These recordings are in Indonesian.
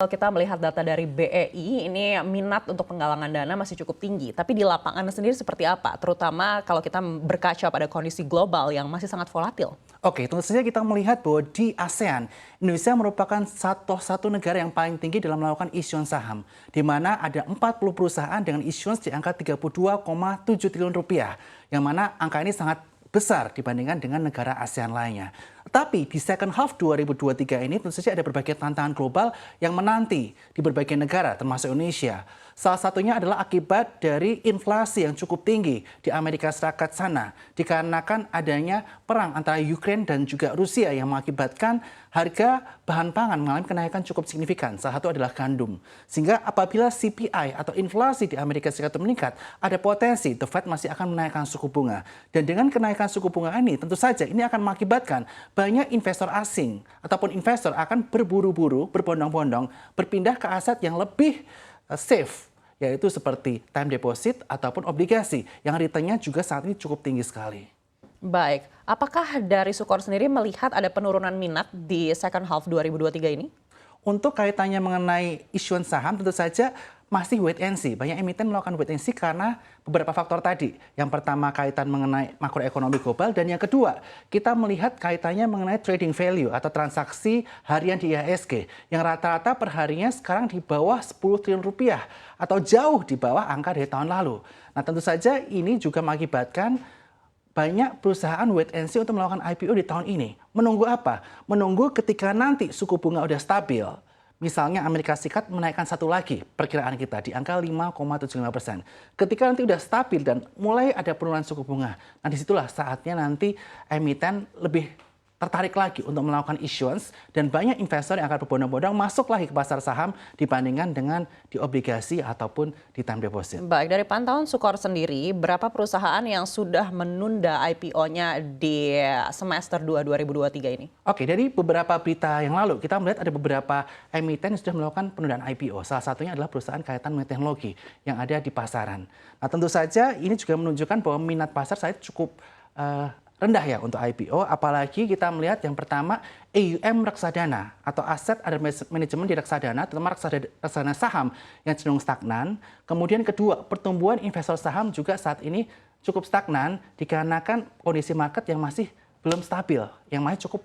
Kalau kita melihat data dari BEI, ini minat untuk penggalangan dana masih cukup tinggi. Tapi di lapangan sendiri seperti apa? Terutama kalau kita berkaca pada kondisi global yang masih sangat volatil. Oke, tentu saja kita melihat bahwa di ASEAN, Indonesia merupakan satu negara yang paling tinggi dalam melakukan issuance saham, di mana ada 40 perusahaan dengan issuance di angka 32,7 triliun rupiah, yang mana angka ini sangat besar dibandingkan dengan negara ASEAN lainnya. Tapi di second half 2023 ini tentu saja ada berbagai tantangan global yang menanti di berbagai negara termasuk Indonesia. Salah satunya adalah akibat dari inflasi yang cukup tinggi di Amerika Serikat sana dikarenakan adanya perang antara Ukraina dan juga Rusia yang mengakibatkan harga bahan pangan mengalami kenaikan cukup signifikan. Salah satu adalah gandum. Sehingga apabila CPI atau inflasi di Amerika Serikat meningkat, ada potensi The Fed masih akan menaikkan suku bunga. Dan dengan kenaikan suku bunga ini tentu saja ini akan mengakibatkan banyak investor asing ataupun investor akan berburu-buru, berbondong-bondong, berpindah ke aset yang lebih safe, yaitu seperti time deposit ataupun obligasi yang returnnya juga saat ini cukup tinggi sekali. Baik, apakah dari Sukor sendiri melihat ada penurunan minat di second half 2023 ini? Untuk kaitannya mengenai issuance saham tentu saja masih wait and see. Banyak emiten melakukan wait and see karena beberapa faktor tadi. Yang pertama kaitan mengenai makroekonomi global dan yang kedua kita melihat kaitannya mengenai trading value atau transaksi harian di IHSG yang rata-rata perharinya sekarang di bawah 10 triliun rupiah atau jauh di bawah angka dari tahun lalu. Nah tentu saja ini juga mengakibatkan banyak perusahaan wait and see untuk melakukan IPO di tahun ini. Menunggu apa? Menunggu ketika nanti suku bunga udah stabil. Misalnya Amerika Serikat menaikkan satu lagi perkiraan kita di angka 5,75%. Ketika nanti udah stabil dan mulai ada penurunan suku bunga, nah disitulah saatnya nanti emiten lebih tertarik lagi untuk melakukan issuance dan banyak investor yang akan berbondong-bondong masuk lagi ke pasar saham dibandingkan dengan di obligasi ataupun di time deposit. Baik, dari pantauan Sukor sendiri, berapa perusahaan yang sudah menunda IPO-nya di semester 2 2023 ini? Oke, dari beberapa berita yang lalu kita melihat ada beberapa emiten yang sudah melakukan penundaan IPO. Salah satunya adalah perusahaan kaitan dengan teknologi yang ada di pasaran. Nah tentu saja ini juga menunjukkan bahwa minat pasar saat cukup rendah ya untuk IPO, apalagi kita melihat yang pertama AUM reksadana atau aset under management di reksadana, terutama reksadana saham yang cenderung stagnan. Kemudian kedua, pertumbuhan investor saham juga saat ini cukup stagnan dikarenakan kondisi market yang masih belum stabil, yang masih cukup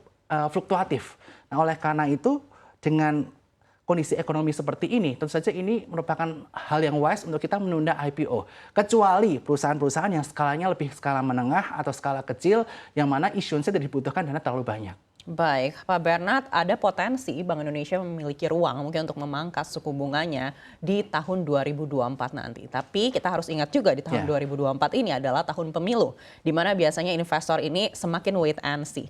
fluktuatif. Nah oleh karena itu dengan kondisi ekonomi seperti ini, tentu saja ini merupakan hal yang wise untuk kita menunda IPO. Kecuali perusahaan-perusahaan yang skalanya lebih skala menengah atau skala kecil, yang mana issuance-nya tidak dibutuhkan dana terlalu banyak. Baik, Pak Bernard, ada potensi Bank Indonesia memiliki ruang mungkin untuk memangkas suku bunganya di tahun 2024 nanti. Tapi kita harus ingat juga di tahun 2024 ini adalah tahun pemilu, di mana biasanya investor ini semakin wait and see.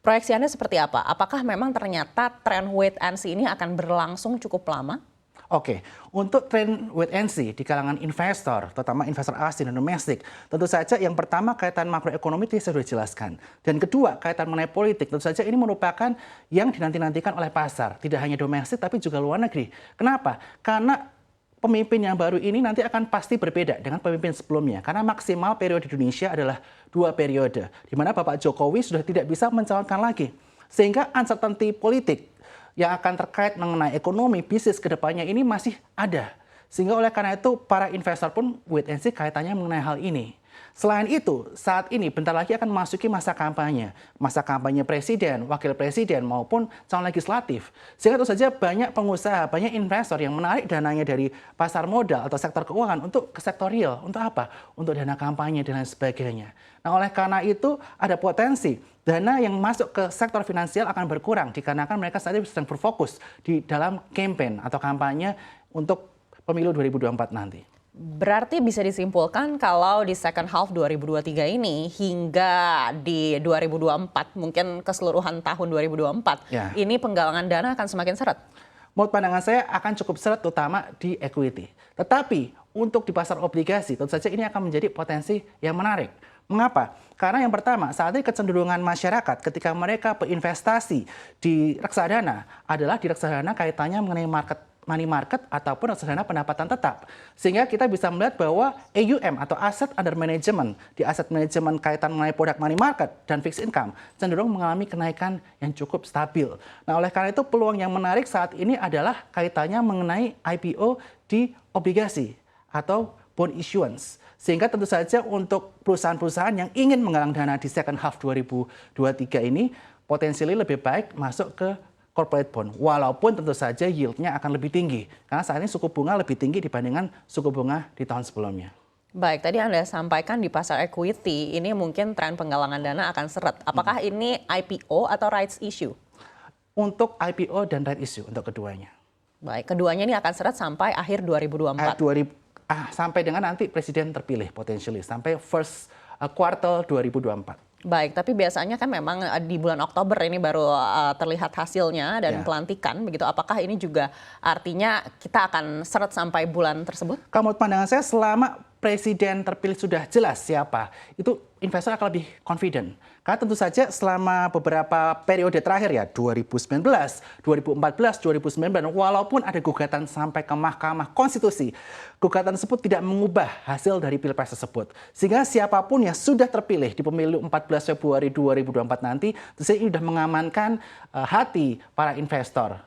Proyeksi Anda seperti apa? Apakah memang ternyata tren wait and see ini akan berlangsung cukup lama? Oke, untuk tren wait and see di kalangan investor, terutama investor asing dan domestik, tentu saja yang pertama kaitan makroekonomi itu saya sudah jelaskan. Dan kedua, kaitan mengenai politik, tentu saja ini merupakan yang dinanti-nantikan oleh pasar. Tidak hanya domestik, tapi juga luar negeri. Kenapa? Karena pemimpin yang baru ini nanti akan pasti berbeda dengan pemimpin sebelumnya. Karena maksimal periode di Indonesia adalah 2 periode. Di mana Bapak Jokowi sudah tidak bisa mencalonkan lagi. Sehingga uncertainty politik yang akan terkait mengenai ekonomi, bisnis ke depannya ini masih ada. Sehingga oleh karena itu para investor pun wait and see kaitannya mengenai hal ini. Selain itu, saat ini bentar lagi akan memasuki masa kampanye. Masa kampanye presiden, wakil presiden maupun calon legislatif. Sehingga tentu saja banyak pengusaha, banyak investor yang menarik dananya dari pasar modal atau sektor keuangan untuk ke sektor real. Untuk apa? Untuk dana kampanye dan lain sebagainya. Nah oleh karena itu ada potensi dana yang masuk ke sektor finansial akan berkurang dikarenakan mereka saat ini sedang berfokus di dalam campaign atau kampanye untuk pemilu 2024 nanti. Berarti bisa disimpulkan kalau di second half 2023 ini hingga di 2024, mungkin keseluruhan tahun 2024, ini penggalangan dana akan semakin seret. Menurut pandangan saya akan cukup seret terutama di equity. Tetapi untuk di pasar obligasi tentu saja ini akan menjadi potensi yang menarik. Mengapa? Karena yang pertama, saat ini kecenderungan masyarakat ketika mereka berinvestasi di reksadana adalah di reksadana kaitannya mengenai market money market ataupun reksadana pendapatan tetap. Sehingga kita bisa melihat bahwa AUM atau Asset Under Management di aset manajemen kaitan mengenai produk money market dan fixed income cenderung mengalami kenaikan yang cukup stabil. Nah, oleh karena itu peluang yang menarik saat ini adalah kaitannya mengenai IPO di obligasi atau bond issuance. Sehingga tentu saja untuk perusahaan-perusahaan yang ingin menggalang dana di second half 2023 ini potensially lebih baik masuk ke corporate bond, walaupun tentu saja yield-nya akan lebih tinggi. Karena saat ini suku bunga lebih tinggi dibandingkan suku bunga di tahun sebelumnya. Baik, tadi Anda sampaikan di pasar equity, ini mungkin tren penggalangan dana akan seret. Apakah ini IPO atau rights issue? Untuk IPO dan right issue, untuk keduanya. Baik, keduanya ini akan seret sampai akhir 2024. Sampai dengan nanti presiden terpilih, potentially, sampai first quarter 2024. Baik, tapi biasanya kan memang di bulan Oktober ini baru terlihat hasilnya dan pelantikan, begitu. Apakah ini juga artinya kita akan seret sampai bulan tersebut? Kalau menurut pandangan saya, selama presiden terpilih sudah jelas siapa, itu investor akan lebih confident. Karena tentu saja selama beberapa periode terakhir ya, 2019, 2014, 2019, walaupun ada gugatan sampai ke Mahkamah Konstitusi, gugatan tersebut tidak mengubah hasil dari Pilpres tersebut. Sehingga siapapun yang sudah terpilih di pemilu 14 Februari 2024 nanti, tentu saja ini sudah mengamankan hati para investor.